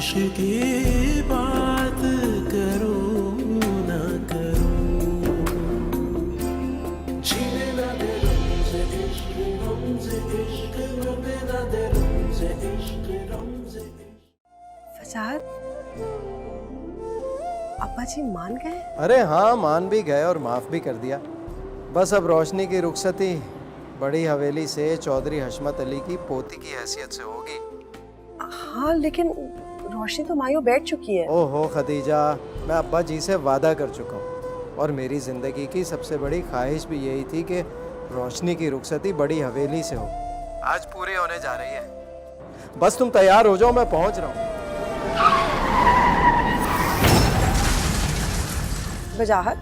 इश्क की बात करूं ना करूं, जीने ना दे रमज़े इश्क, रमज़े इश्क, मरने ना दे रमज़े इश्क, रमज़े इश्क। फसाद, अब्बा जी मान गए? अरे हाँ, मान भी गए और माफ़ भी कर दिया। बस अब रोशनी की रुखसती बड़ी हवेली से चौधरी हशमत अली की पोती की हैसियत से होगी। हाँ, लेकिन रोशनी तो मायूं बैठ चुकी है। ओहो खदीजा, मैं अब्बा जी से वादा कर चुका हूँ और मेरी ज़िंदगी की सबसे बड़ी ख्वाहिश भी यही थी कि रोशनी की रुखसती बड़ी हवेली से हो। आज पूरी होने जा रही है। बस तुम तैयार हो जाओ, मैं पहुँच रहा हूँ। वजाहत,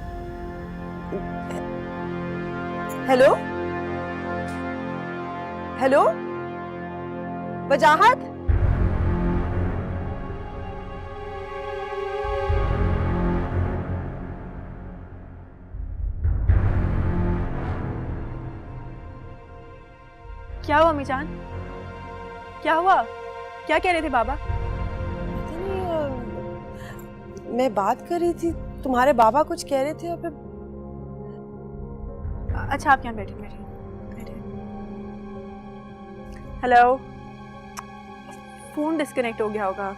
हेलो हेलो, वजाहत, क्या हुआ अम्मी जान? क्या हुआ? क्या कह रहे थे बाबा? मैं बात कर रही थी, तुम्हारे बाबा कुछ कह रहे थे और फिर अच्छा, आप यहाँ बैठे बैठे बैठे। हेलो, फोन डिस्कनेक्ट हो गया होगा।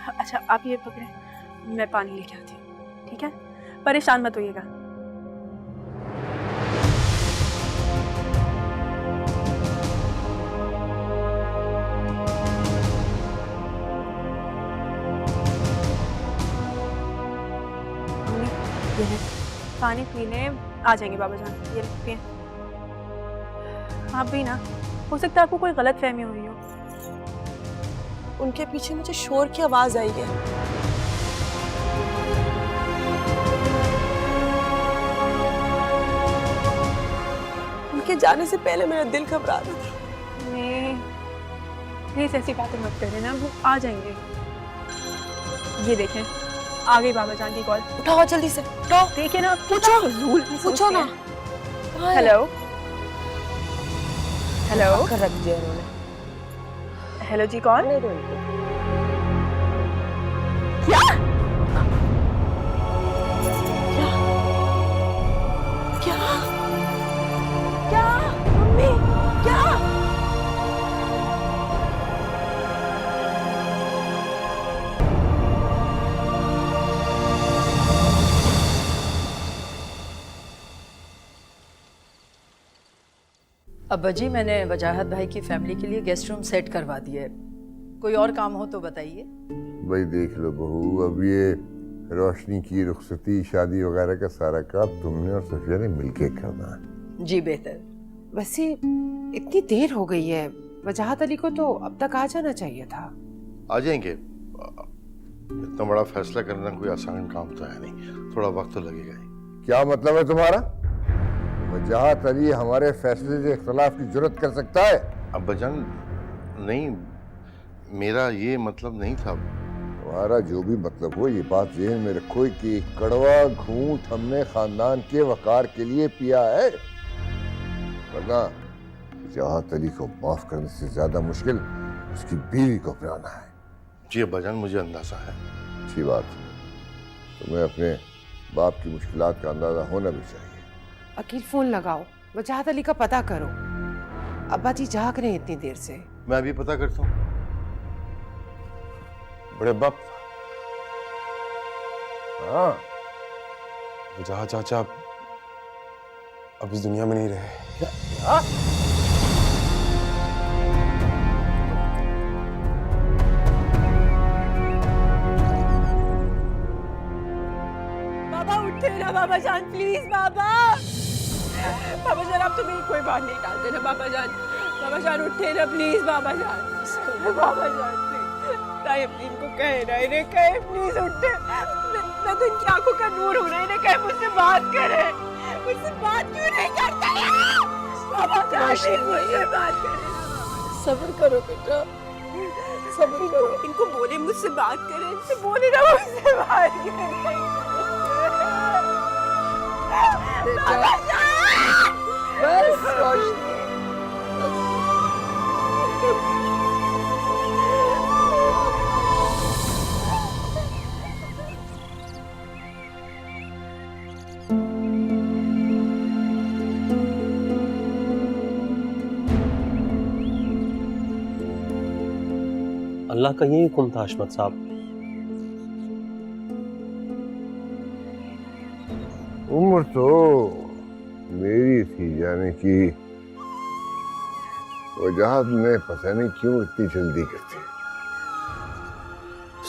अच्छा, आप ये पकड़े, मैं पानी लेके आती हूँ, ठीक है? परेशान मत होइएगा। पानी पीने आ जाएंगे बाबा जान, ये पिए। आप भी ना, हो सकता है आपको कोई गलत फहमी हुई हो। उनके पीछे मुझे शोर की आवाज आई है। उनके जाने से पहले मेरा दिल घबरा रहा था। नहीं, प्लीज ऐसी बातें मत करें ना, वो आ जाएंगे। ये देखें, आ गई बाबा जान की कॉल। उठाओ जल्दी से, उठाओ। देखिए ना, पूछो, पूछो ना। हेलो हेलो, कर रख दिया उन्होंने। हेलो जी, कौन? क्या? क्या? क्या? मम्मी, क्या? अब्बा जी, मैंने वजाहत भाई की फैमिली के लिए गेस्ट रूम सेट करवा दिया है। कोई और काम हो तो बताइए। भाई देख लो बहू, अब ये रोशनी की रुखसती, शादी वगैरह का सारा काम तुमने और सफिया ने मिलके करना है। जी बेहतर। वैसे इतनी देर हो गई है, वजाहत अली को तो अब तक आ जाना चाहिए था। आ जाएंगे। इतना बड़ा फैसला करना कोई आसान काम तो है नहीं, थोड़ा वक्त तो लगेगा ही। क्या मतलब है तुम्हारा? वजाहत अली हमारे फैसले से इख्तलाफ की जुर्रत कर सकता है? अब्बाजान, नहीं, मेरा ये मतलब नहीं था। तुम्हारा जो भी मतलब हो, ये बात ज़हन में रखो कि कड़वा घूंट हमने खानदान के वकार के लिए पिया है, वरना वजाहत अली को माफ करने से ज्यादा मुश्किल उसकी बीवी को अपनाना है। जी अब्बाजान, मुझे अंदाजा है। अच्छी बात, तुम्हें अपने बाप की मुश्किलात का अंदाजा होना भी चाहिए। अकील फोन लगाओ, वजाहत अली का पता करो। अब्बा जी जाग रहे हैं इतनी देर से। मैं अभी पता करता हूँ। बड़े अब्बा, हाँ, वजाहत चाचा अब इस दुनिया में नहीं रहे। हाँ? बाबा उठे ना बाबा जान, प्लीज बाबा। बाबा जान, आप तो मेरी कोई बात नहीं टालते ना बाबा जान। बाबा जान उठे ना प्लीज बाबा जान। बाबा जान प्लीज, ताई अपनी इनको कहे ना, इन्हें कहे प्लीज उठे। मैं तो इनकी आंखों का नूर हूँ ना, इन्हें कहे मुझसे बात करे। मुझसे बात क्यों नहीं करते? बाबा जान मुझसे बात करे। सब्र करो बेटा, सब्र करो। इनको बोले मुझसे बात करे, इनसे बोले ना मुझसे बात करे। बस रोशनी, अल्लाह का यही हुक्म था अशमत साहब। उम्र तो मेरी थी जाने की, वजाहत में पता नहीं क्यों इतनी जल्दी करती।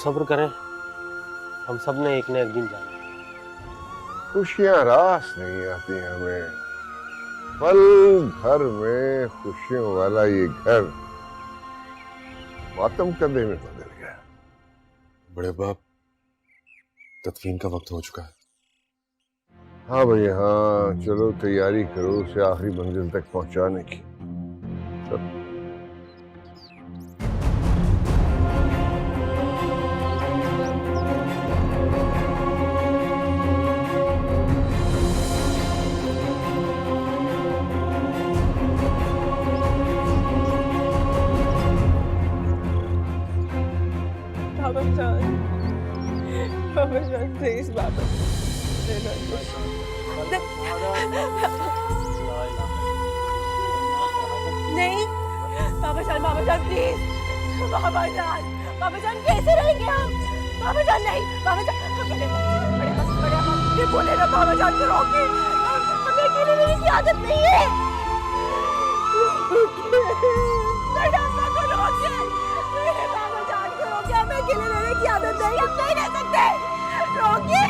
सब्र करें, हम सब ने एक न एक दिन जाना। खुशियां रास नहीं आती हमें, पल भर में खुशियों वाला ये घर मातम कदे में बदल गया। बड़े बाप, तदफीन का वक्त हो चुका है। हाँ भाई हाँ, चलो तैयारी करो उसे आखिरी मंजिल तक पहुंचाने की। बाबा जान प्लीज बाबा नहीं, बाबा जान प्लीज, बाबा जान कैसे रहेंगे हम? बाबा जान नहीं, बाबा जान ये बोले ना, बाबा जान को रोके, हमें अकेले रहने की आदत नहीं है। बाबा जान को रोके, हमें अकेले रहने की आदत नहीं, हम नहीं रह सकते। रोकिए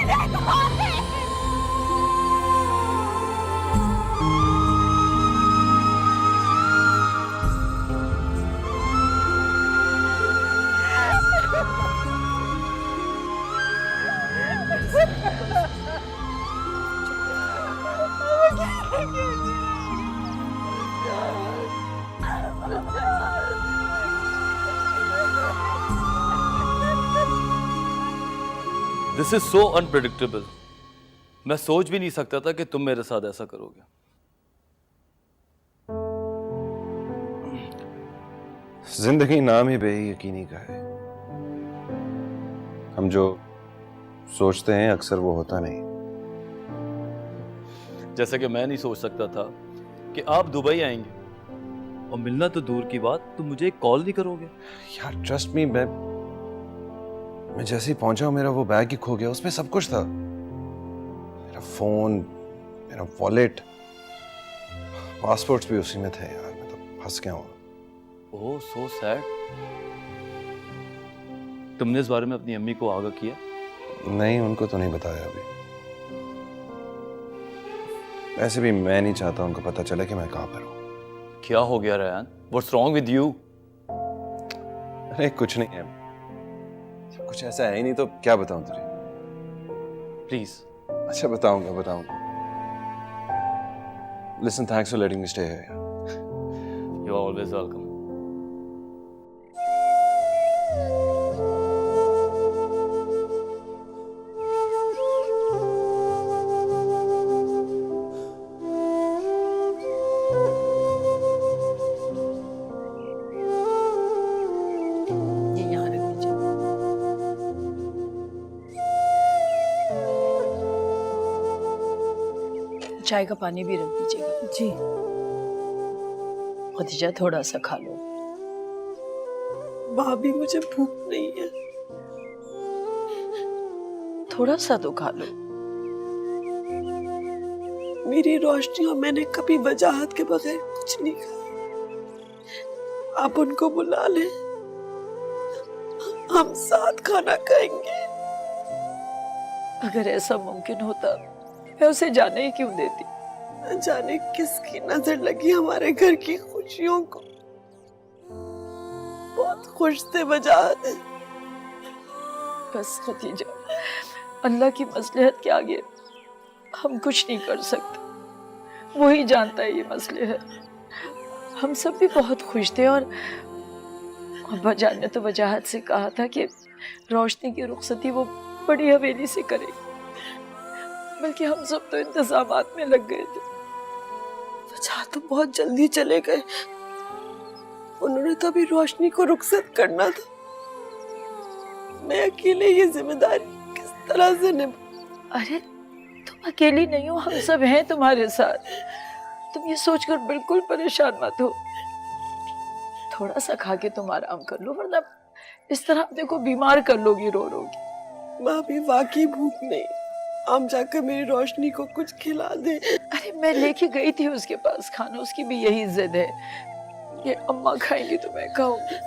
दिस इज सो अनप्रेडिक्टेबल। मैं सोच भी नहीं सकता था कि तुम मेरे साथ ऐसा करोगे। जिंदगी नाम ही बेयकीनी का है। हम जो सोचते हैं अक्सर वो होता नहीं। जैसे कि मैं नहीं सोच सकता था कि आप दुबई आएंगे, और मिलना तो दूर की बात, तुम मुझे एक कॉल नहीं करोगे। यार ट्रस्ट मी, मैं जैसे ही पहुंचा मेरा वो बैग ही खो गया। उसमें सब कुछ था, मेरा फोन, मेरा वॉलेट, पासपोर्ट्स भी उसी में थे। यार मैं तो फंस गया हूँ। ओह सो सैड। तुमने इस बारे में अपनी अम्मी को आगाह किया? नहीं, उनको तो नहीं बताया अभी। वैसे भी मैं नहीं चाहता उनको पता चले कि मैं कहाँ पर हूँ। क्या हो गया Rehan? What's wrong with you? अरे कुछ नहीं है, कुछ ऐसा है ही नहीं, तो क्या बताऊं तुझे? प्लीज। अच्छा बताऊंगा। Listen, thanks for letting me stay here. You are always welcome. चाय का पानी भी रख दीजिएगा। जी। खदीजा थोड़ा सा खा लो। भाभी मुझे भूख नहीं है। थोड़ा सा तो खा लो। मेरी रोशनी और मैंने कभी वजाहत के बगैर कुछ नहीं खाया। आप उनको बुला ले, हम साथ खाना खाएंगे। अगर ऐसा मुमकिन होता मैं उसे जाने ही क्यों देती। न जाने किसकी नजर लगी हमारे घर की खुशियों को। बहुत खुश थे वजाहत। बस खदीजा, अल्लाह की मसलहत के आगे हम कुछ नहीं कर सकते। वही जानता है ये मसले है। हम सब भी बहुत खुश थे, और अब्बा जान ने तो वजाहत से कहा था कि रोशनी की रुखसती वो बड़ी हवेली से करेगी। बल्कि हम सब तो इंतजामात में लग गए थे। वजाहत तो बहुत जल्दी चले गए। उन्होंने तो अभी रोशनी को रुखसत करना था। मैं अकेले ये जिम्मेदारी किस तरह से निभा? अरे तुम अकेली नहीं हो, हम सब हैं तुम्हारे साथ। तुम ये सोचकर बिल्कुल परेशान मत हो। थोड़ा सा खा के तुम आराम कर लो, वरना इस तरह अपने को बीमार कर लोगी रो रोगी। माँ भी वाकई भूख नहीं, आप जाकर मेरी रोशनी को कुछ खिला दे। अरे मैं लेके गई थी उसके पास खाना, उसकी भी यही जिद है कि अम्मा खाएंगी तो मैं खाऊंगी।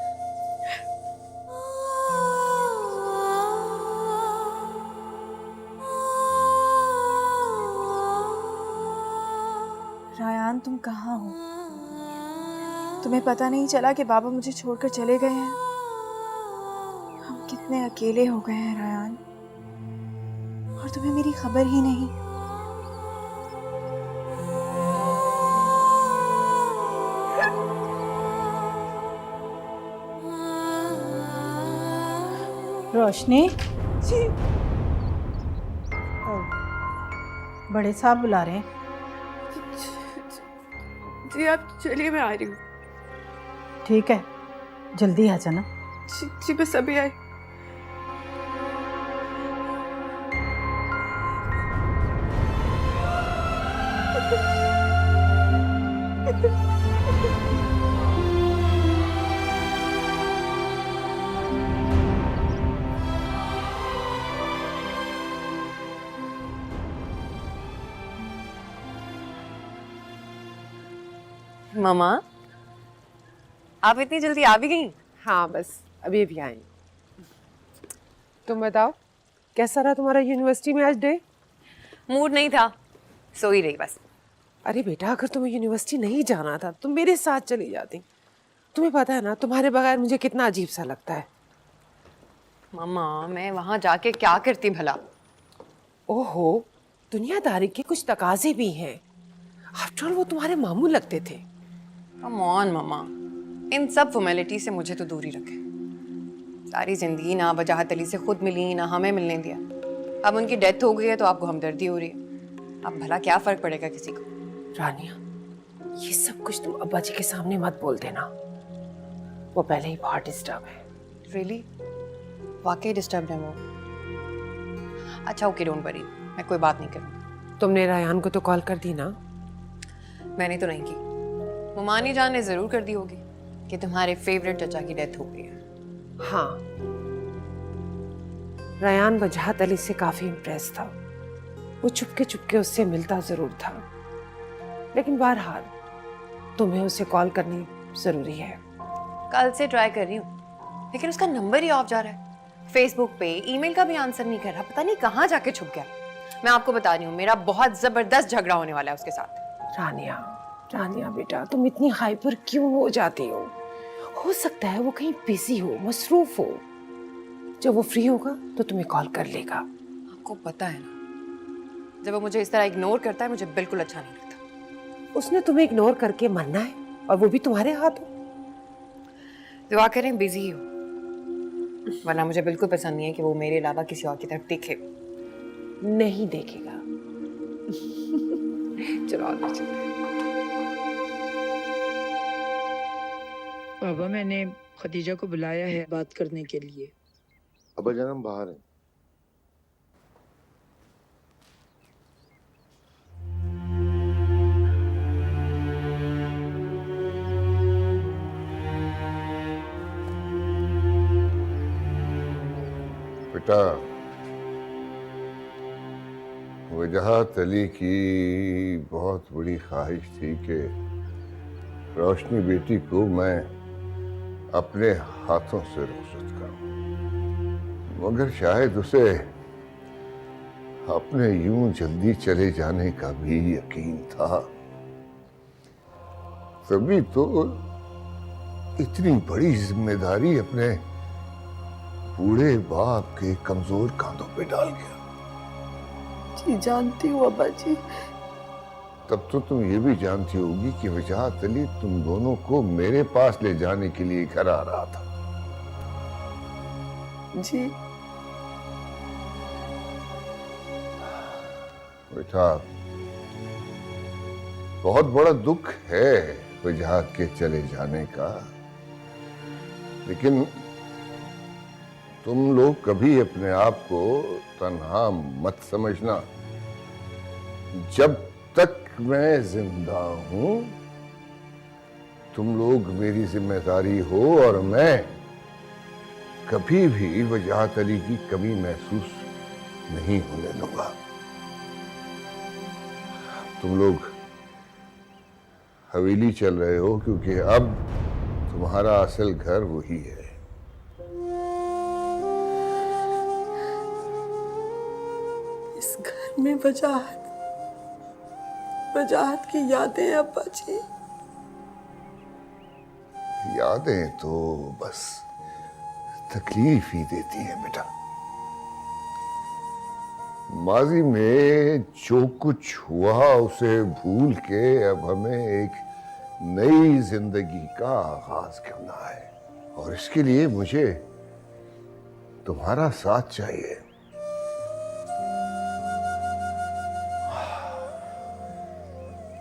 रायान, तुम कहाँ हो? तुम्हें पता नहीं चला कि बाबा मुझे छोड़कर चले गए हैं? हम कितने अकेले हो गए हैं रायान, और तुम्हें मेरी खबर ही नहीं। रोशनी, जी बड़े साहब बुला रहे हैं। जी आप चलिए, मैं आ रही हूँ। ठीक है, जल्दी आ जाना। जी बस अभी आई। मामा, आप इतनी जल्दी आ भी गई? हाँ, बस अभी भी आई। तुम बताओ, कैसा रहा तुम्हारा यूनिवर्सिटी में आज डे? मूड नहीं था, सो ही रही बस। अरे बेटा, अगर तुम्हें यूनिवर्सिटी नहीं जाना था तुम मेरे साथ चली जाती। तुम्हें पता है ना तुम्हारे बगैर मुझे कितना अजीब सा लगता है। मामा, मैं वहां जाके क्या करती भला? ओहो, दुनियादारी के कुछ तकाजे भी हैं। आफ्टर ऑल वो तुम्हारे मामू लगते थे। कम ऑन मामा, इन सब फॉर्मेलिटी से मुझे तो दूर ही रखे। सारी जिंदगी ना वजाहत अली से खुद मिली, ना हमें मिलने दिया। अब उनकी डेथ हो गई है तो आपको हमदर्दी हो रही है। अब भला क्या फर्क पड़ेगा किसी को? रानिया, ये सब कुछ तुम अब्बा जी के सामने मत बोल देना, वो पहले ही बहुत डिस्टर्ब है। रियली? वाकई डिस्टर्ब है वो? अच्छा ओके, डोंट वरी, मैं कोई बात नहीं करूँगी। तुमने रायान को तो कॉल कर दी ना? मैंने तो नहीं की। मुमानी जान ने जरूर कर दी होगी कि तुम्हारे फेवरेट चचा की डेथ हो गई है। हाँ, रायान वजाहत अली से काफी इम्प्रेस था। वो चुपके चुपके उससे मिलता जरूर था, लेकिन बहरहाल तुम्हें उसे कॉल करनी जरूरी है। कल से ट्राई कर रही हूँ, लेकिन उसका नंबर ही ऑफ जा रहा है। फेसबुक पे ईमेल का भी आंसर नहीं कर रहा, पता नहीं कहाँ जाके छुप गया। मैं आपको बता रही हूँ, मेरा बहुत जबरदस्त झगड़ा होने वाला है उसके साथ। रानिया, रानिया बेटा, तुम इतनी हाइपर क्यों हो जाती हो सकता है वो कहीं बिजी हो, मसरूफ हो। जब वो फ्री होगा तो तुम्हें कॉल कर लेगा। आपको पता है ना, जब वो मुझे इस तरह इग्नोर करता है मुझे बिल्कुल अच्छा नहीं लगता। उसने तुम्हें इग्नोर करके मरना है, और वो भी तुम्हारे हाथों। दुआ करें बिजी हो, वरना मुझे बिल्कुल पसंद नहीं है कि वो मेरे अलावा किसी और की तरफ देखे। नहीं देखेगा। चलो आगे चलते हैं। बाबा, मैंने खदीजा को बुलाया है बात करने के लिए। अब्बा जान हम बाहर हैं। बेटा, वजाहत अली की बहुत बड़ी ख्वाहिश थी कि रोशनी बेटी को मैं अपने हाथों से रुखसत करूं, मगर शायद उसे अपने यूं जल्दी चले जाने का भी यकीन था। तभी तो इतनी बड़ी जिम्मेदारी अपने बूढ़े बाप के कमजोर कांधों पे डाल गया। जी जानती हूँ अब्बा जी। तब तो तुम ये भी जानती होगी कि वजाहत अली तुम दोनों को मेरे पास ले जाने के लिए घर आ रहा था। जी बेटा, बहुत बड़ा दुख है वजाहत के चले जाने का, लेकिन तुम लोग कभी अपने आप को तन्हा मत समझना। जब तक मैं जिंदा हूं तुम लोग मेरी जिम्मेदारी हो, और मैं कभी भी वजाहत अली की कमी महसूस नहीं होने दूंगा। तुम लोग हवेली चल रहे हो क्योंकि अब तुम्हारा असल घर वही है। इस घर में वजाहत की यादें हैं अब्बा जी। यादें तो बस तकलीफ ही देती हैं बेटा। माजी में जो कुछ हुआ उसे भूल के अब हमें एक नई जिंदगी का आगाज करना है, और इसके लिए मुझे तुम्हारा साथ चाहिए।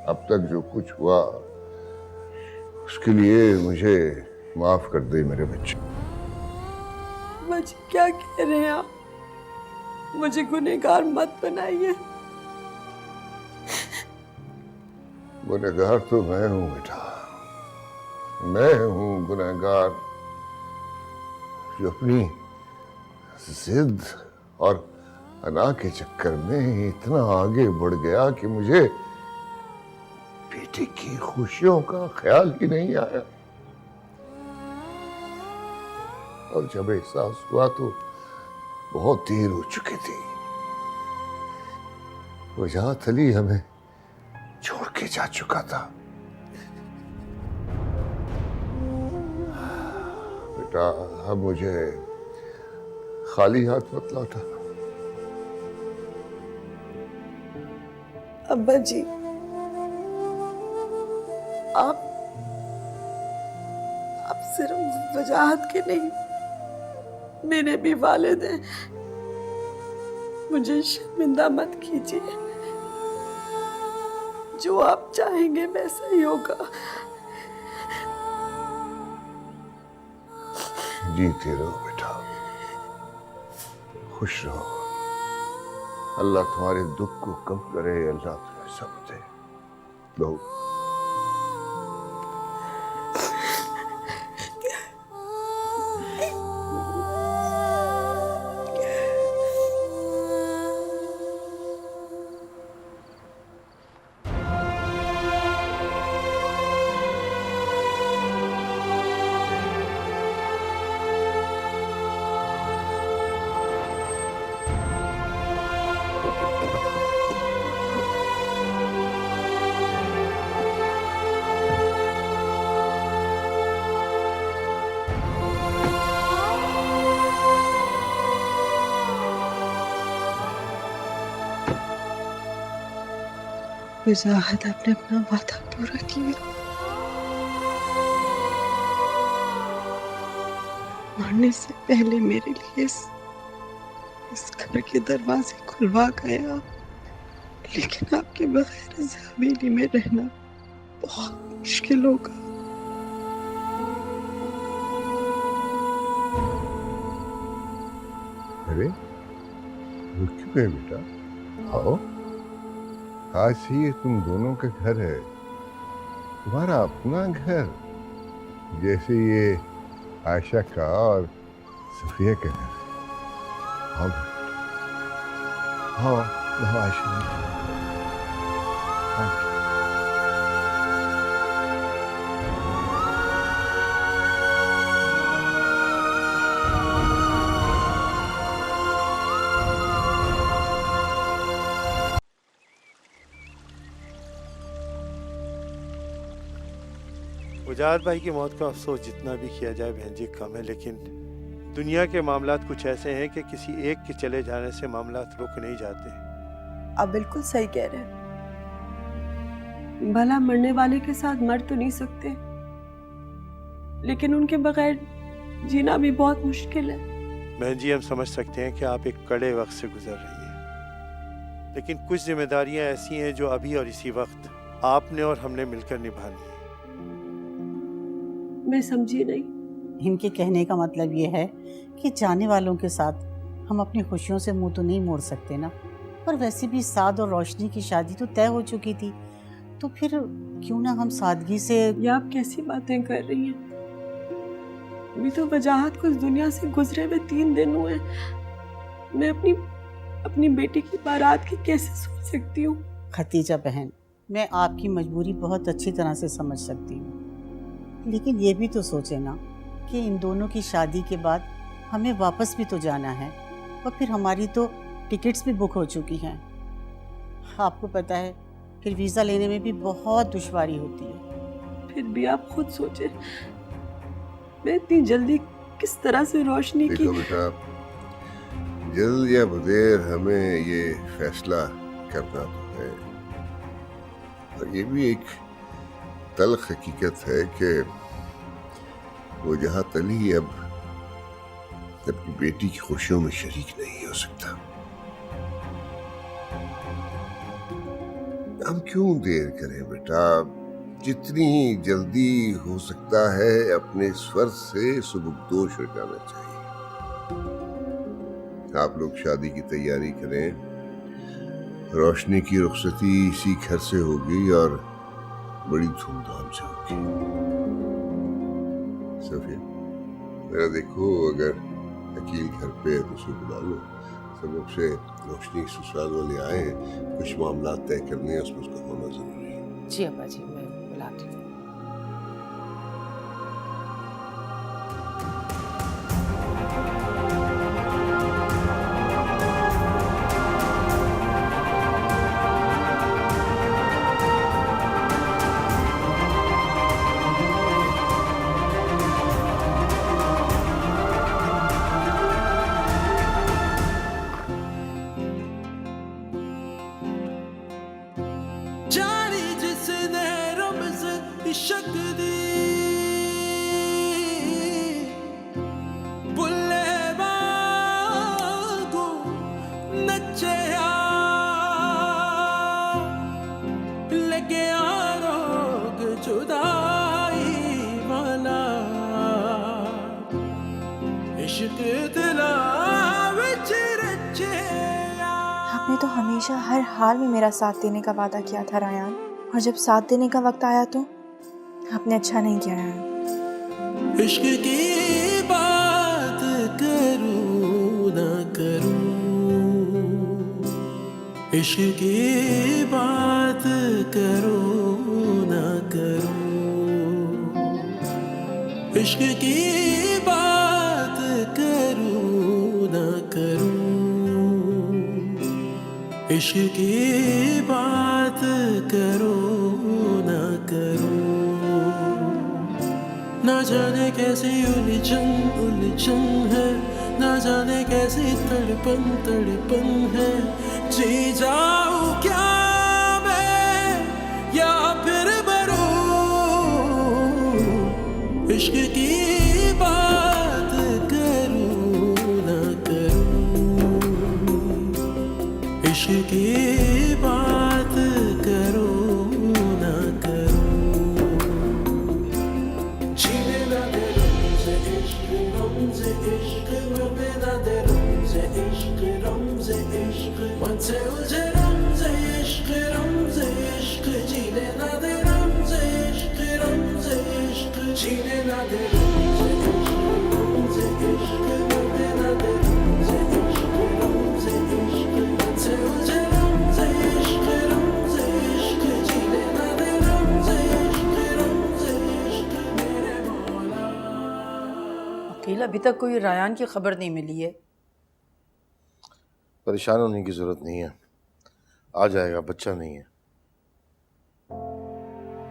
अब तक जो कुछ हुआ उसके लिए मुझे माफ कर दे मेरे बच्चे। अब्बा जी क्या कह रहे हैं आप? मुझे गुनहगार मत बनाइए। गुनहगार तो मैं हूं बेटा, मैं हूं गुनहगार जो अपनी जिद और अना के चक्कर में इतना आगे बढ़ गया कि मुझे बेटी की खुशियों का ख्याल ही नहीं आया, और जब एहसास हुआ तो बहुत देर हो चुकी थी। वजाहत अली हमें छोड़ के जा चुका था। बेटा अब मुझे खाली हाथ मत लौटा। अब्बा जी आप सिर्फ वजाहत के नहीं, मेरे भी वालिद हैं। मुझे शर्मिंदा मत कीजिए। जो आप चाहेंगे वैसा ही होगा। जीते रहो बेटा, खुश रहो। अल्लाह तुम्हारे दुख को कम करे, अल्लाह तुम्हें सब दे। लो वजाहत आपने अपना वादा पूरा किया। मरने से पहले मेरे लिए इस घर के दरवाजे खुलवा गया, लेकिन आपके बगैर इस हवेली में रहना बहुत मुश्किल होगा। अरे वो क्यों है बेटा? आओ, आज से ये तुम दोनों का घर है, तुम्हारा अपना घर, जैसे ये आयशा का और सफिया का घर। आओ आओ आओ आयशा, आओ। वजाहत भाई की मौत का अफसोस जितना भी किया जाए बहन जी कम है, लेकिन दुनिया के मामलात कुछ ऐसे हैं कि किसी एक के चले जाने से मामलात रुक नहीं जाते। आप बिल्कुल सही कह रहे हैं। भला मरने वाले के साथ मर तो नहीं सकते, लेकिन उनके बगैर जीना भी बहुत मुश्किल है। बहन जी हम समझ सकते हैं कि आप एक कड़े वक्त से गुजर रही हैं, लेकिन कुछ जिम्मेदारियां ऐसी हैं जो अभी और इसी वक्त आपने और हमने मिलकर निभानी है। मैं समझी नहीं। इनके कहने का मतलब ये है कि जाने वालों के साथ हम अपनी खुशियों से मुंह तो नहीं मोड़ सकते ना। पर वैसे भी साद और रोशनी की शादी तो तय हो चुकी थी, तो फिर क्यों ना हम सादगी से। ये आप कैसी बातें कर रही हैं? अभी तो वजाहत को इस दुनिया से गुजरे हुए 3 दिन हुए। मैं अपनी बेटी की बारात की कैसे सोच सकती हूँ? खतीजा बहन, मैं आपकी मजबूरी बहुत अच्छी तरह से समझ सकती हूँ, लेकिन ये भी तो सोचे ना कि इन दोनों की शादी के बाद हमें वापस भी तो जाना है, और फिर हमारी तो टिकट्स भी बुक हो चुकी हैं। आपको पता है फिर वीज़ा लेने में भी बहुत दुश्वारी होती है। फिर भी आप खुद सोचे, मैं इतनी जल्दी किस तरह से रोशनी की। देखो बेटा, जल्द या बदेर हमें ये फैसला करना तो है, और ये भी एक तल्ख हकीकत है कि वो जहां तली अब अपनी बेटी की खुशियों में शरीक नहीं हो सकता। हम क्यों देर करें बेटा, जितनी जल्दी हो सकता है अपने स्वर से सुबुकदोश हो जाना चाहिए। आप लोग शादी की तैयारी करें, रोशनी की रुखसती इसी घर से होगी और बड़ी धूमधाम से होगी। सफिया, मेरा देखो, अगर वकील घर पे है तो उसे बुला लो, सब लोग से रोशनी ससुराल वाले आए, कुछ मामला तय करने हैं, उसमें उसका होना जरूरी है। जी अब्बा जी, मैं बुलाती हूँ। जानी जिसने रमज इश्क दी, बुल्ले वागू नचया, लगे आरोग जुदाई वाला, इश्क दिला विच रचया। आपने तो हमेशा हर हाल में मेरा साथ देने का वादा किया था रायान, और जब साथ देने का वक्त आया तो आपने अच्छा नहीं किया रायान। इश्क की बात करूं ना करूं, इश्क की बात करूं ना करूं, इश्क की बात करूं ना करूं, इश्क की बात करूं ना करूं। ना जाने कैसी उलझन है, ना जाने कैसी तड़पन है, जी जाऊं क्या मैं या फिर मरूं, इश्क की बात करूं ना करूं, इश्क की बात करूं ना करूं। जीने ना दे रमज़े इश्क मरने ना दे रमज़े इश्क मन से उलझे रमज़े इश्क जीने ना दे रमज़े इश्क जीने ना दे रमज़े इश्क मरने ना दे रमज़े इश्क मन से उलझे रमज़े इश्क जीने ना दे रमज़े इश्क मेरे मौला। अकील, अभी तक कोई रायान की खबर नहीं मिली है। परेशान होने की जरूरत नहीं है, आ जाएगा, बच्चा नहीं है।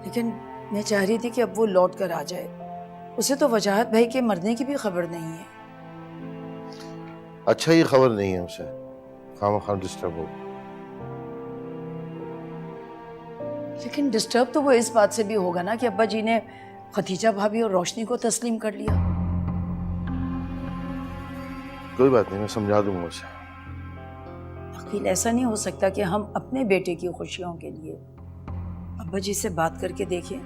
लेकिन मैं चाह रही थी कि अब वो लौट कर आ जाए। उसे तो वजाहत भाई के मरने की भी खबर नहीं है। अच्छा, ये खबर नहीं है उसे, खामखा डिस्टर्ब हो। लेकिन डिस्टर्ब तो वो इस बात से भी होगा ना कि अब्बा जी ने खतीजा भाभी और रोशनी को तस्लीम कर लिया। कोई बात नहीं, मैं समझा दूंगा उसे। अकील, ऐसा नहीं हो सकता कि हम अपने बेटे की खुशियों के लिए अब्बा जी से बात करके देखें।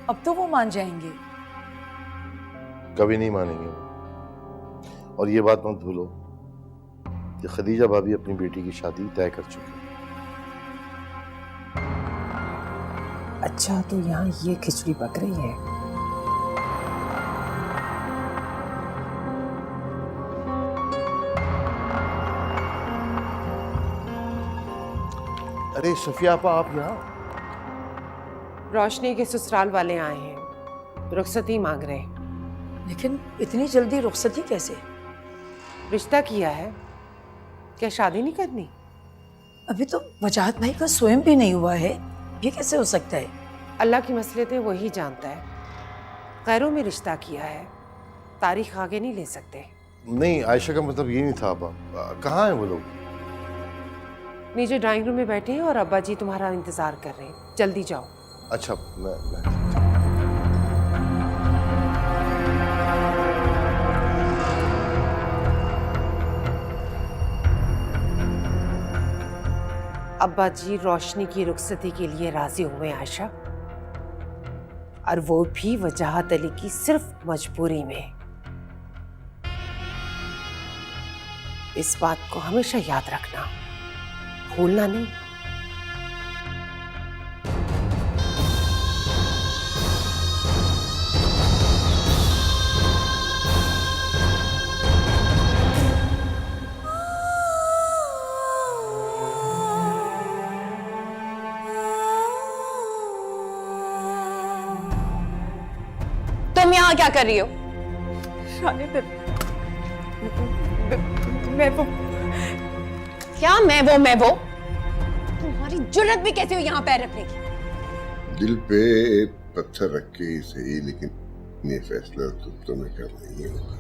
अब तो वो मान जाएंगे। कभी नहीं मानेंगे वो। और ये बात मत भूलो कि खदीजा भाभी अपनी बेटी की शादी तय कर चुकी है। अच्छा, तो यहाँ ये खिचड़ी पक रही है। अरे सफिया आपा, आप यहाँ? रोशनी के ससुराल वाले आए हैं, रुखसती मांग रहे हैं। लेकिन इतनी जल्दी रुखसती कैसे? रिश्ता किया है, क्या शादी नहीं करनी? अभी तो वजाहत भाई का स्वयं भी नहीं हुआ है, ये कैसे हो सकता है? अल्लाह की मसलियतें वही जानता है। गैरों में रिश्ता किया है, तारीख आगे नहीं ले सकते। नहीं, आयशा का मतलब ये नहीं था आपा। कहाँ हैं वो लोग? नीचे ड्राइंग रूम में बैठे हैं और अब्बा जी तुम्हारा इंतजार कर रहे हैं, जल्दी जाओ। अच्छा, मैं अब्बा जी रोशनी की रुखसती के लिए राजी हुए आयशा, और वो भी वजाहत अली की सिर्फ मजबूरी में। इस बात को हमेशा याद रखना, भूलना नहीं। तुम यहाँ क्या कर रही हो? रानी मैं वो क्या मैं वो? तुम्हारी जुर्रत भी कैसे हो यहाँ पैर रखने की? दिल पे पत्थर रख के ही सही, लेकिन ये फैसला तुम्हें करना ही होगा।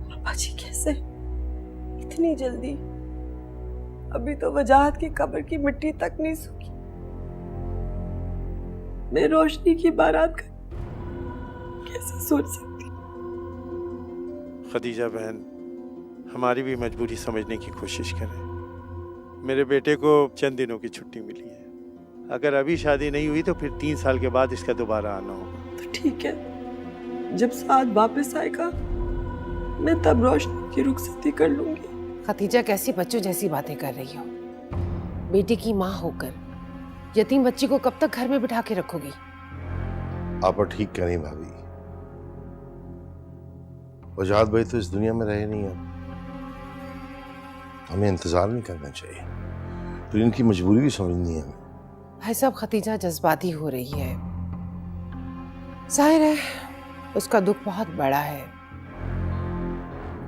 पापा जी कैसे? इतनी जल्दी? अभी तो वजाहत की कब्र की मिट्टी तक नहीं सूखी। मैं रोशनी की बारात का कैसे सोच सकती? खदीजा बहन, हमारी भी मजबूरी समझने की कोशिश करें। मेरे बेटे को चंद दिनों की छुट्टी मिली है। अगर अभी शादी नहीं हुई तो फिर 3 साल के बाद इसका दोबारा आना होगा। तो ठीक है, जब साथ वापस आएगा मैं तब रोशनी की रुखसती कर लूंगी। खदीजा, कैसी बच्चों जैसी बातें कर रही हो? बेटी की माँ होकर यतीम बच्ची को कब तक घर में बिठा के रखोगी? आपा ठीक कह रही भाभी। वजाहत भाई तो इस दुनिया में रहे नहीं अब। हमें इंतजार नहीं करना चाहिए, तो इनकी मजबूरी भी समझनी है। भाई साहब, खदीजा जज्बाती हो रही है। जाहिर है उसका दुख बहुत बड़ा है।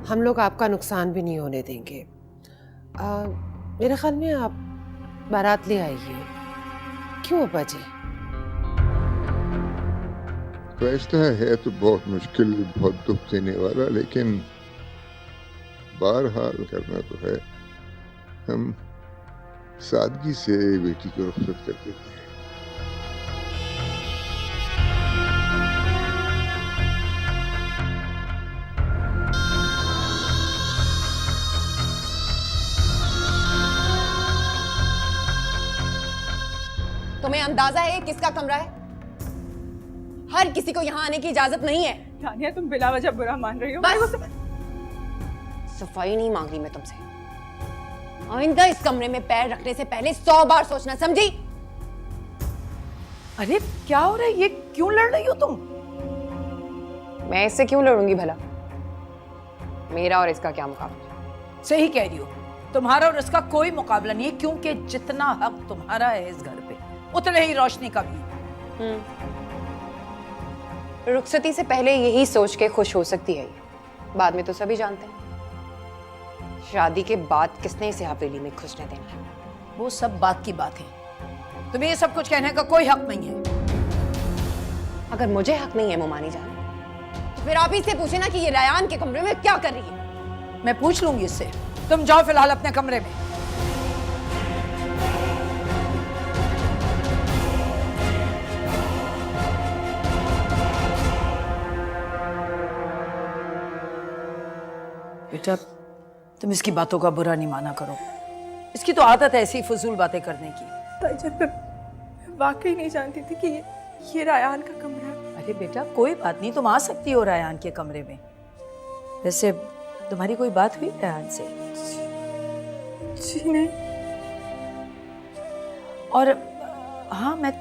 हम लोग आपका नुकसान भी नहीं होने देंगे। मेरे ख्याल में आप बारात ले आइए। क्यों अब्बा जी? फैसला है तो बहुत मुश्किल, बहुत दुख देने वाला, लेकिन बहरहाल करना तो है। हम सादगी से बेटी को रुखसत कर देते हैं। तुम्हें अंदाजा है ये किसका कमरा है? हर किसी को यहाँ आने की इजाजत नहीं है। तानिया, तुम बिला वजह बुरा मान रही हो। बस सफाई नहीं मांग रही मैं तुमसे। आइंदा इस कमरे में पैर रखने से पहले 100 बार सोचना, समझी? अरे क्या हो रहा है? ये क्यों लड़ रही हो तुम? मैं इससे क्यों लड़ूंगी भला? मेरा और इसका क्या मुकाबला? सही कह रही हो, तुम्हारा और इसका कोई मुकाबला नहीं है, क्योंकि जितना हक तुम्हारा है इस घर पे उतने ही रोशनी का भी। रुखसती से पहले यही सोच के खुश हो सकती है ये। बाद में तो सभी जानते हैं शादी के बाद किसने इसे हवेली में घुसने देना है। वो सब बात की बात है, तुम्हें ये सब कुछ कहने का कोई हक नहीं है। अगर मुझे हक नहीं है मोमानी जान, तो फिर आप ही से पूछे ना कि ये रयान के कमरे में क्या कर रही है। मैं पूछ लूंगी इससे, तुम जाओ फिलहाल अपने कमरे में। बेटा, तुम इसकी बातों का बुरा नहीं माना करो। इसकी तो आदत है ऐसी फजूल बातें करने की। ताईजान, मैं वाकई नहीं जानती थी कि ये रायान का कमरा है। अरे बेटा, कोई बात नहीं, तुम आ सकती हो रायान के कमरे में। वैसे तुम्हारी कोई बात हुई रायान से? जी नहीं। और हाँ, मैं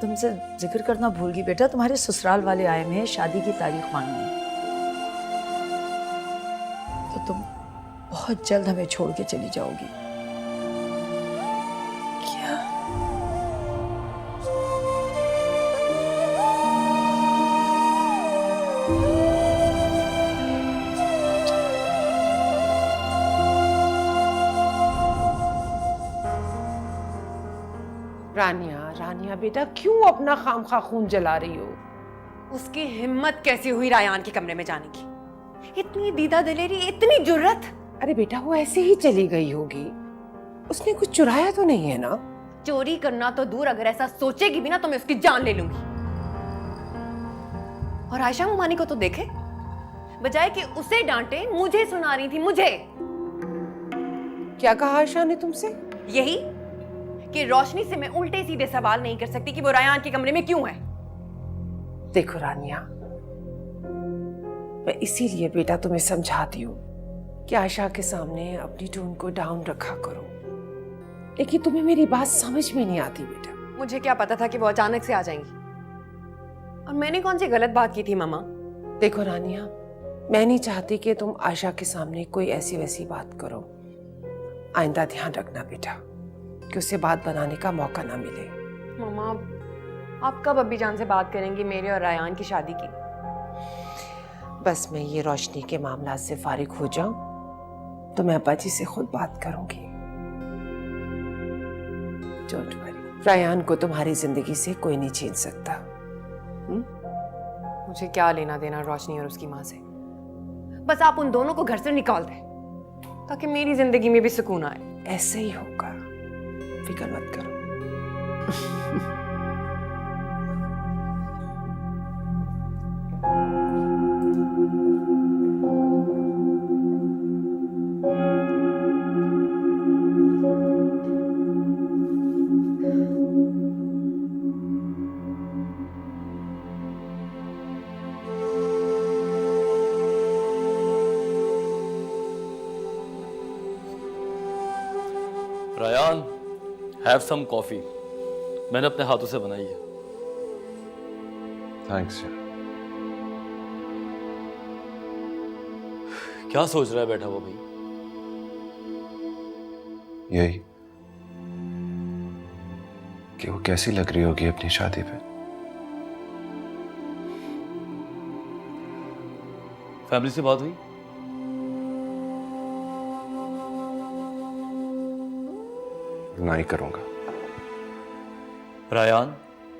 तुमसे जिक्र करना भूल गई बेटा, तुम्हारे ससुराल वाले आए हुए हैं शादी की तारीख मांगने। तो तुम बहुत जल्द हमें छोड़ के चली जाओगी। क्या? रानिया रानिया बेटा क्यों अपना खामखा खून जला रही हो? उसकी हिम्मत कैसी हुई रायान के कमरे में जाने की? इतनी दीदा दिलेरी, इतनी जुर्रत। अरे बेटा वो ऐसे ही चली गई होगी, उसने कुछ चुराया तो नहीं है ना? चोरी करना तो दूर, अगर ऐसा सोचेगी भी ना तो मैं उसकी जान ले लूंगी। और आयशा मुमानी को तो देखे, बजाय कि उसे डांटे मुझे सुना रही थी। मुझे क्या कहा आयशा ने तुमसे? यही कि रोशनी से मैं उल्टे सीधे सवाल नहीं कर सकती कि वो रायान के कमरे में क्यों है। देखो रानिया, मैं इसीलिए बेटा तुम्हें समझाती हूँ कि आयशा के सामने अपनी टोन को डाउन रखा करो, लेकिन तुम्हें मेरी बात समझ में नहीं आती बेटा। मुझे क्या पता था कि वो अचानक से आ जाएंगी, और मैंने कौन सी गलत बात की थी मामा? देखो रानिया, मैं नहीं चाहती कि तुम आयशा के सामने कोई ऐसी वैसी बात करो। आइंदा ध्यान रखना बेटा कि उसे बात बनाने का मौका ना मिले। मामा, आप कब अब्बी जान से बात करेंगी मेरे और रायान की शादी की? बस मैं ये रोशनी के मामला से फारिग हो जाऊं तो मैं अब्बा जी से खुद बात करूंगी। डोंट वरी, रायान को तुम्हारी जिंदगी से कोई नहीं छीन सकता। मुझे क्या लेना देना रोशनी और उसकी माँ से? बस आप उन दोनों को घर से निकाल दें ताकि मेरी जिंदगी में भी सुकून आए। ऐसे ही होगा, फिक्र मत करो। Ryan, have some coffee. मैंने अपने हाथों से बनाई है। थैंक्स यार। क्या सोच रहा है बैठा वो भाई? यही कि वो कैसी लग रही होगी अपनी शादी पे। फैमिली से बात हुई? ना ही करूंगा। रायान,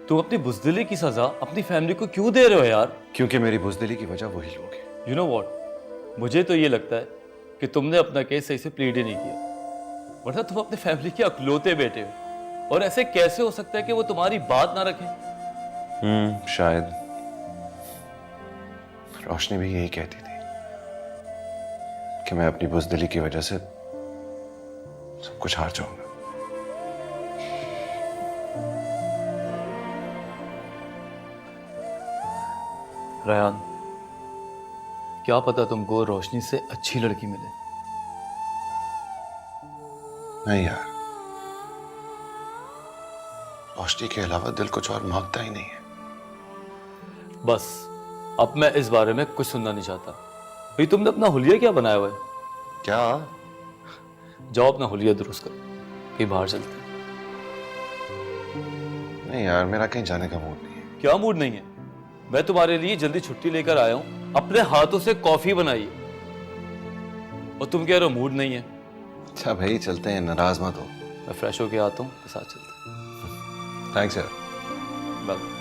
तुम अपनी बुज़दिली की सजा अपनी फैमिली को क्यों दे रहे हो यार? क्योंकि मेरी बुज़दिली की वजह वही लोग हैं। यू नो व्हाट, मुझे तो ये लगता है कि तुमने अपना केस सही से प्लीड ही नहीं किया, वरना तुम अपने फैमिली के अकलौते बेटे हो, और ऐसे कैसे हो सकता है कि वो तुम्हारी बात ना रखें? शायद रोशनी भी यही कहती थी कि मैं अपनी बुज़दिली की वजह से सब कुछ हार जाऊंगा। रायान, क्या पता तुमको रोशनी से अच्छी लड़की मिले। नहीं यार, रोशनी के अलावा दिल कुछ और मांगता ही नहीं है। बस अब मैं इस बारे में कुछ सुनना नहीं चाहता। भाई तुमने अपना हुलिया क्या बनाया हुआ है? क्या? जाओ अपना हुलिया दुरुस्त करो, कहीं बाहर चलते हैं। नहीं यार, मेरा कहीं जाने का मूड नहीं है। क्या मूड नहीं है? मैं तुम्हारे लिए जल्दी छुट्टी लेकर आया हूं, अपने हाथों से कॉफी बनाई है, और तुम कह रहे हो मूड नहीं है। अच्छा भाई चलते हैं, नाराज मत हो। मैं फ्रेश होके आता हूँ, साथ चलते हैं। थैंक्स यार। बाय।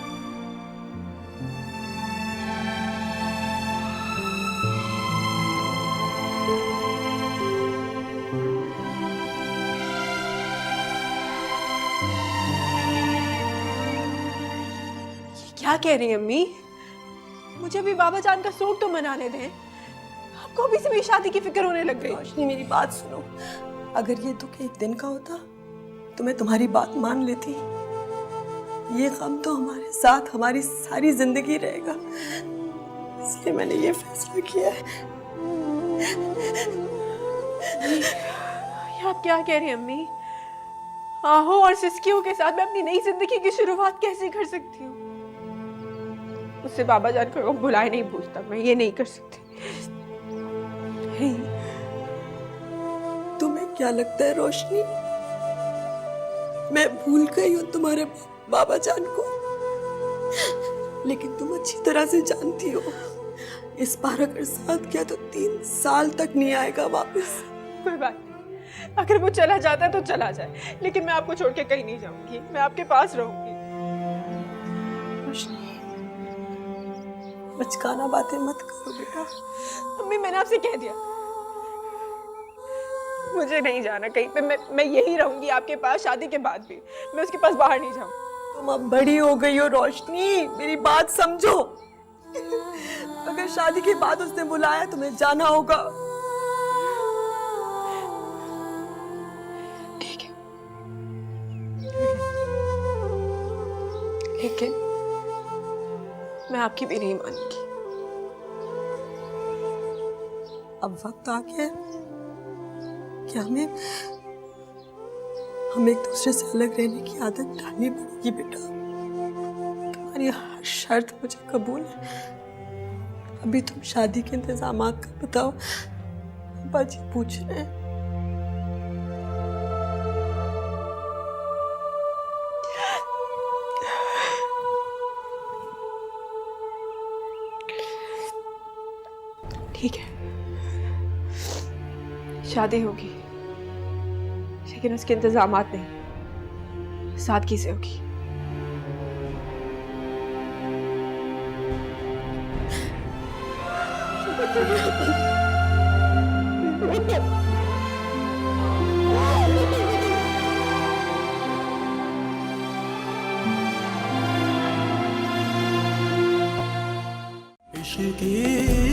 क्या कह रही हैं अम्मी? मुझे भी बाबा जान का शौक तो मनाने दें। आपको अभी से मेरी शादी की फिक्र होने लग गई। रोशनी, मेरी बात सुनो। अगर ये दुख एक दिन का होता तो मैं तुम्हारी बात मान लेती। ये गम तो हमारे साथ हमारी सारी जिंदगी रहेगा, इसलिए मैंने ये फैसला किया है। ये आप क्या कह रही हैं अम्मी? आहो और सिस्कियों के साथ मैं अपनी नई जिंदगी की शुरुआत कैसे कर सकती हूँ? उससे बाबा जान को बुलाए नहीं पूछता, मैं ये नहीं कर सकती। तुम्हें क्या लगता है रोशनी, मैं भूल गई हूँ तुम्हारे बाबा जान को? लेकिन तुम अच्छी तरह से जानती हो, इस बार अगर साथ किया तो 3 साल तक नहीं आएगा वापस। कोई बात नहीं, अगर वो चला जाता है तो चला जाए, लेकिन मैं आपको छोड़ के कहीं नहीं जाऊंगी, मैं आपके पास रहूंगी। रोशनी, बचकाना बातें मत करो बेटा। मम्मी मैंने आपसे कह दिया, मुझे नहीं जाना कहीं पे, मैं यही रहूंगी आपके पास, शादी के बाद भी मैं उसके पास बाहर नहीं जाऊंगी। तुम अब बड़ी हो गई हो रोशनी, मेरी बात समझो। अगर शादी के बाद उसने बुलाया तुम्हें जाना होगा। ठीक है, लेकिन मैं आपकी भी नहीं मानूंगी। अब वक्त आ गया कि हमें एक दूसरे से अलग रहने की आदत डालनी पड़ेगी बेटा। तुम्हारी हर शर्त मुझे कबूल है। अभी तुम शादी के इंतजामात का बताओ, पापा जी पूछ रहे हैं। ठीक है, शादी होगी, लेकिन उसके इंतजामात नहीं, सादगी से होगी। इश्क की